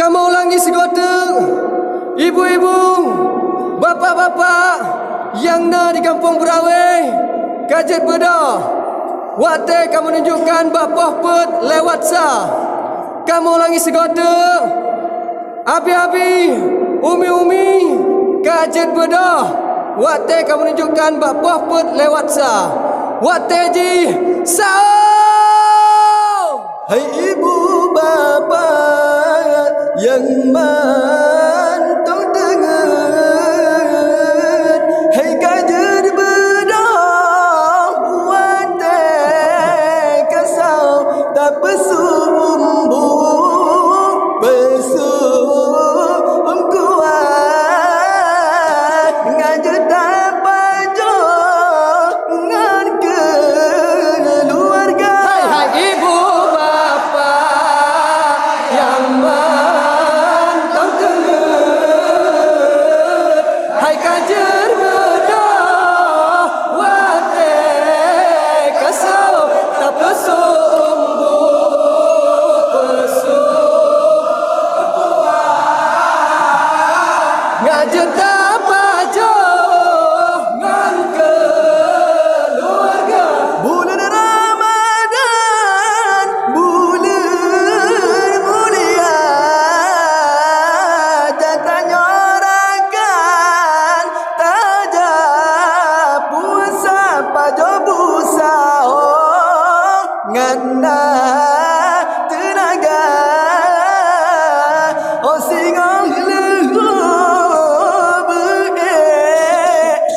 Kamu ulangi segoteng, ibu-ibu, bapak-bapak yang na di kampung Berawai, kajet bedah. Waktu kamu menunjukkan bapak pet lewat sah. Kamu ulangi segoteng, abi-abi, umi-umi, kajet bedah. Waktu kamu menunjukkan bapak pet lewat sah. Waktu ji sahur. Hai ibu bapak yang mantau dengar, hai kajar bedah watai kasau tak pesumbu pesum kuat ngajar tak pajo ngan keluarga. Hai ibu yang mantau dengar, hai kajar bedah watai kasau tak pesumbu ngajar tak pajo ngan keluarga. Bulan Ramadan, bulan mulia, jangan nyorakan tajam puasa pajo busa oh ngana tenaga oh singong leho be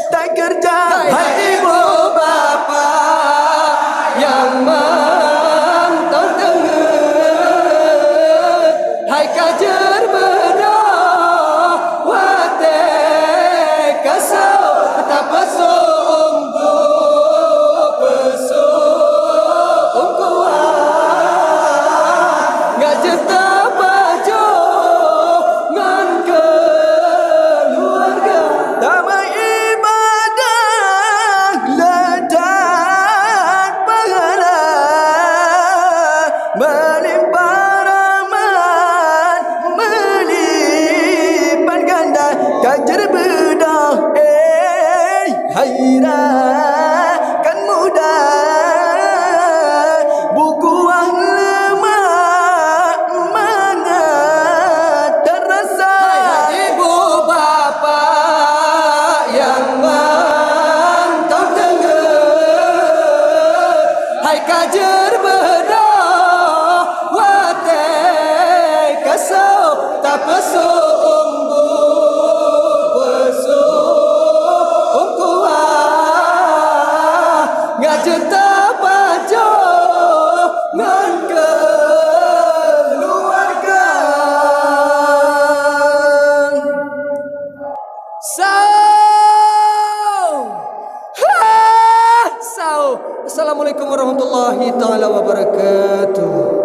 tak kerja. Hai ibu bapak yang mantau dengar, hai kajar bedah watai kasau tak pesumbu pesum kuat ngajar tak pajo ngan keluarga. Damai ibadah ledak pahala melimpah rahmat melipat ganda kajar bedah kan mudah buku lemak mangat terasa. Ibu bapak yang mantau dengar, hai kajar bedah watai kasau tak pesumbu pesum kuat ngajar tak pajo ngan keluarga. Sahur. Assalamualaikum warahmatullahi taala wabarakatuh.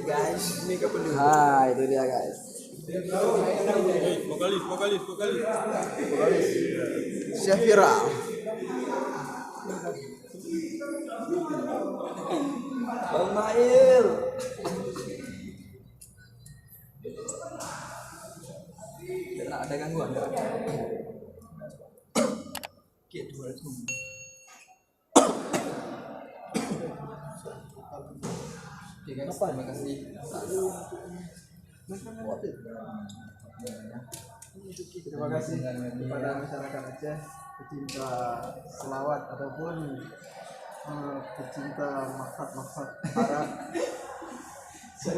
Guys, ini kapan dulu? Hai, itu dia guys. Vokalis. Syafira. Bang Mail. Ada gangguan enggak? Oke, 200. Oke guys, terima kasih. Terima kasih kepada masyarakat Aceh pecinta selawat ataupun pecinta maksud Arab. Saya